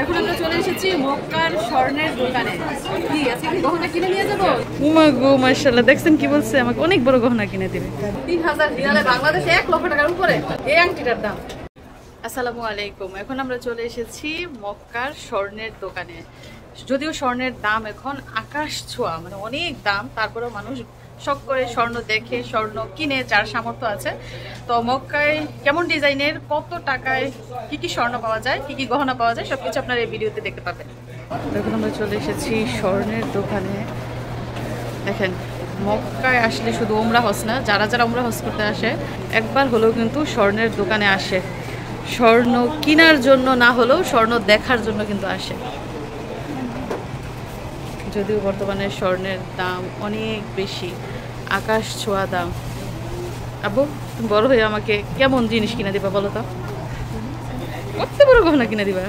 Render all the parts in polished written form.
এখন আমরা চলে এসেছি মক্কার স্বর্ণের দোকানে। কি আজকে কি গহনা কিনে নিয়ে যাবো? উমা গো মাশাআল্লাহ, দেখছেন কি বলছে, আমাকে অনেক বড় গহনা কিনে দিবে। 3000 রিয়ালে বাংলাদেশে 1 লক্ষ টাকার উপরে এই আংটিটার দাম। আসসালামু আলাইকুম। এখন আমরা চলে এসেছি মক্কার স্বর্ণের দোকানে। যদিও স্বর্ণের দাম এখন আকাশ ছোঁয়া, মানে অনেক দাম, তারপরেও মানুষ শখ করে স্বর্ণ দেখে স্বর্ণ কিনে, যার সামর্থ্য আছে। তো মক্কায় কেমন ডিজাইনের, কত টাকায় কি কি স্বর্ণ পাওয়া যায়, কি কি গহনা পাওয়া যায়, সবকিছু আপনারা এই ভিডিওতে দেখতে পাবেন। এখন আমরা চলে এসেছি স্বর্ণের দোকানে। দেখেন, মক্কায় আসলে শুধু উমরা হজ না, যারা যারা উমরা হজ করতে আসে একবার হলেও কিন্তু স্বর্ণের দোকানে আসে। স্বর্ণ কেনার জন্য না হলেও স্বর্ণ দেখার জন্য কিন্তু আসে। যদিও বর্তমানে স্বর্ণের দাম অনেক বেশি, আকাশ ছোঁয়া দাম। আব্বু, তুমি বড় হয়ে আমাকে কেমন জিনিস কিনে দিবা বলো তো? কত বড় গহনা কিনে দিবা?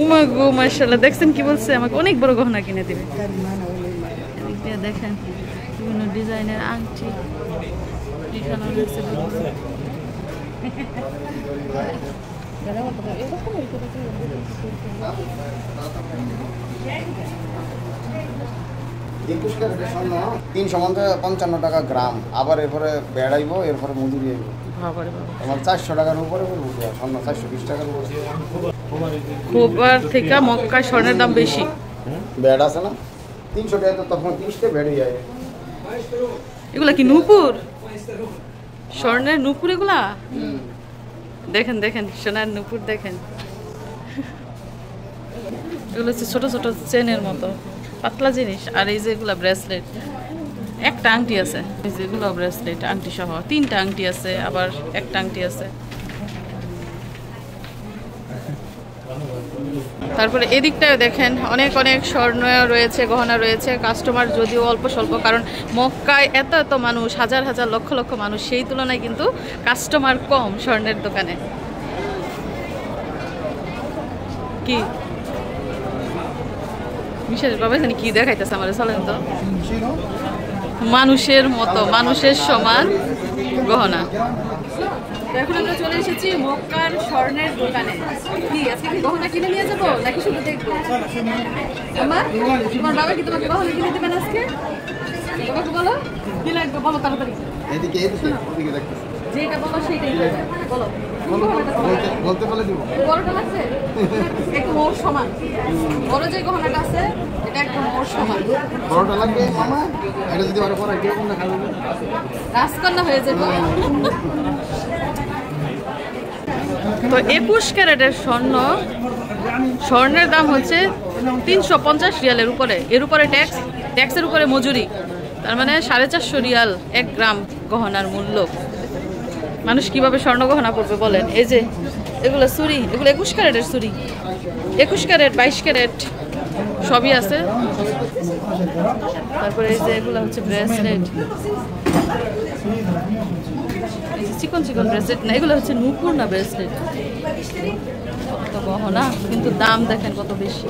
উমা গো মাশাআল্লাহ, দেখছেন কি বলছে, আমাকে অনেক বড় গহনা কিনে দিবে। দেখেন বিভিন্ন ডিজাইনের আংটি এখানে রয়েছে। $355 টাকা গ্রাম, আবার এরপরে বেড়াইব, এরপরে মজুরি আইব। আমার 400 টাকার উপরে স্বর্ণ, 420 টাকার উপরে। খোবার থেকে মক্কায় স্বর্ণের দাম বেশি। বেড আছে না 300 টাকা, তো তখন 30টা বেড়ে যায়। এগুলা কি নূপুর? স্বর্ণের নূপুর এগুলা? দেখেন দেখেন, সোনার নূপুর দেখেন। এগুলো হচ্ছে ছোট ছোট চেনের মতো পাতলা জিনিস। আর এই যে এগুলা ব্রেসলেট, একটা আংটি আছে, এই যে এগুলো ব্রেসলেট আংটি সহ 3টা আংটি আছে, আবার একটা আংটি আছে। তারপরে এদিকটায় দেখেন অনেক অনেক স্বর্ণ রয়েছে, গহনা রয়েছে। কাস্টমার যদিও অল্প স্বল্প, কারণ মক্কায় এত এত মানুষ, হাজার হাজার লক্ষ লক্ষ মানুষ, সেই তুলনায় কিন্তু কাস্টমার কম স্বর্ণের দোকানে। কি বিশেষ বাবা জানি কি দেখাইতেছে আমার, চলেন তো। মানুষের মতো, মানুষের সমান গহনা। এখন আমরা চলে এসেছি মক্কার স্বর্ণের দোকানে। কি আজকে কি গহনা কিনে নিয়ে যাবো নাকি শুধু দেখবো? তোমার বাবা কি তোমাকে গহনা কিনে দেবেন আজকে? তোমাকে বলো কি লাগবে, বলো তাড়াতাড়ি। এদিকে ওদিকে দেখতেছি, যেটা বলো সেইটাই বলো। বলতে পারলে দিব। বড়টা লাগছে একটু মোর সমান, বড় যে গহনাটা আছে এটা একটু মোর সমান। বড়টা লাগবে মামা, এটা যদি আরো পরে কিরকম না খাবে, রাজকন্যা হয়ে যাবে। তো 21 ক্যারেটের স্বর্ণের দাম হচ্ছে 350 রিয়ালের উপরে। এর উপরে ট্যাক্সের উপরে মজুরি, তার মানে 450 রিয়াল 1 গ্রাম গহনার মূল্য। মানুষ কিভাবে স্বর্ণ গহনা পড়বে বলেন? এই যে এগুলো চুরি, এগুলো 21 ক্যারেটের চুরি, 21 ক্যারেট 22 ক্যারেট সবই আছে। তারপরে এই যে এগুলো হচ্ছে ব্রেসলেট, চিকন চিকন ব্রেসলেট না, এগুলো হচ্ছে নূপুর না ব্রেসলেট। কত গহনা, কিন্তু দাম দেখেন কত বেশি।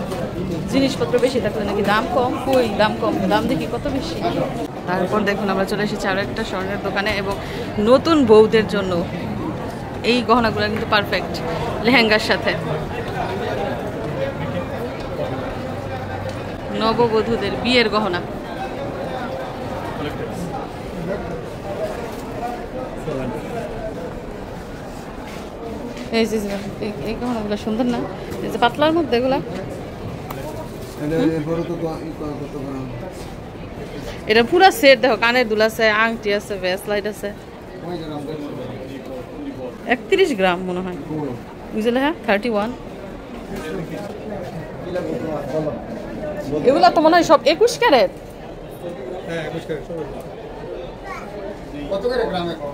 জিনিসপত্র বেশি থাকলে নাকি দাম কম, কই দাম কম, দাম দেখি কত বেশি। তারপর দেখুন আমরা চলে এসেছি আরো একটা স্বর্ণের দোকানে, এবং নতুন বউদের জন্য এই গহনাগুলো কিন্তু পারফেক্ট লেহেঙ্গার সাথে। নববধূদের বিয়ের গহনা। এই যে এই গহনাগুলো সুন্দর না? এই যে পাতলার মধ্যে এগুলা, এটা পুরা সেট দেখো, কানের দুল আছে, আংটি আছে, ব্রেসলাইট আছে। 31 গ্রাম মনে হয়, বুঝলে? হ্যাঁ 31। এগুলা তো মনে হয় সব 21 ক্যারেট। হ্যাঁ 21 ক্যারেট সব। কত করে গ্রাম এখন?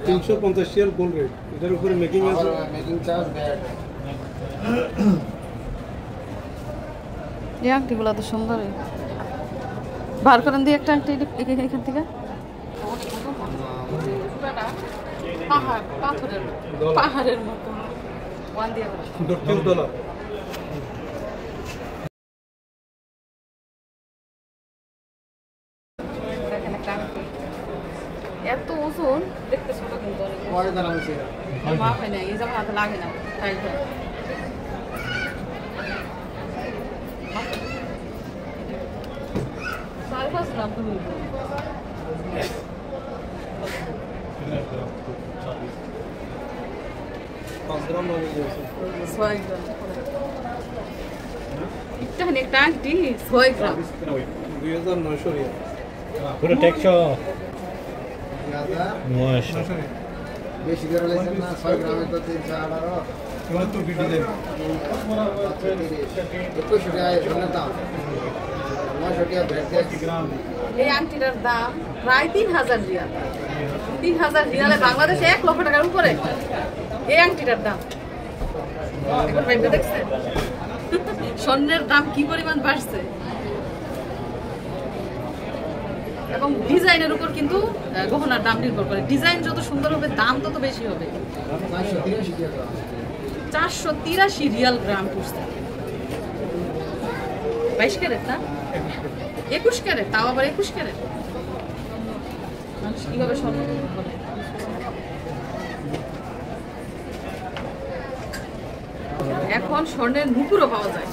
350 রিয়াল গোল্ড রেট, এটার উপরে মেকিং আছে, মেকিং চার্জ ব্যাট। এই আংটিগুলো তো সুন্দর, বার করেন দিয়ে একটা আংটি এখান থেকে। পাহাড়ের মতো $10। এত ওজন দেখতে ছোট কিন্তু অনেক। মাপ হয় না, এই জামা হাতে লাগে না টাইট হয়। সাড়ে 5 গ্রাম তো হইব। 5 গ্রাম হবে দিয়েছে 6 গ্রাম একটা হনে একটা আংটি 6 গ্রাম 2900 রিয়াল পুরো টেকশো দাদা 900 বেশি করে লাইছেন না 6 গ্রামে তো 318 এগুলো তো ফিট ডিজাইন 21 টাকা এর দাম 900 টাকা ভ্যাট গ্রাম এই আংটিটার দাম প্রায় 3000 রিয়াল। 3000 রিয়ালে বাংলাদেশে 1 লক্ষ টাকার উপরে এই আংটিটার দাম। এখন ভাইবে দেখছেন স্বর্ণের দাম কি পরিমাণ বাড়ছে এবং ডিজাইনের উপর কিন্তু গহনার দাম নির্ভর করে। ডিজাইন যত সুন্দর হবে দাম তত বেশি হবে। 483 রিয়াল গ্রাম পড়ছে। 22 ক্যারেট না 21 ক্যারেট, তাও আবার 21 ক্যারেট। মানুষ কিভাবে স্বর্ণ বলে। এখন স্বর্ণের নুপুরও পাওয়া যায়,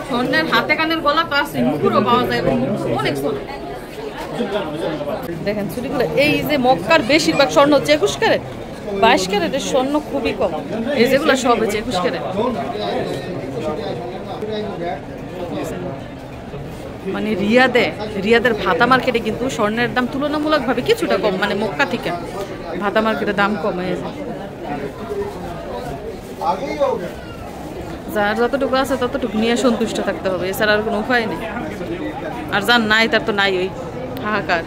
স্বর্ণের হাতে কানের গলা তো আছে, নুপুরও পাওয়া যায় এবং অনেক সোনা। দেখেন চুরিগুলো, এই যে মক্কার বেশিরভাগ স্বর্ণ হচ্ছে 21 ক্যারেট, 22 ক্যারেটের স্বর্ণ খুবই কম। এই যেগুলো সব হচ্ছে 21 ক্যারেট। মানে রিয়াদের ভাতা মার্কেটে কিন্তু স্বর্ণের দাম তুলনামূলকভাবে কিছুটা কম, মানে মক্কা থেকে ভাতা মার্কেটের দাম কম হয়ে যায়। যার যতটুকু আছে ততটুকু নিয়ে সন্তুষ্ট থাকতে হবে, এছাড়া আর কোনো উপায় নেই। আর যার নাই তার তো নাই, ওই হাহাকার।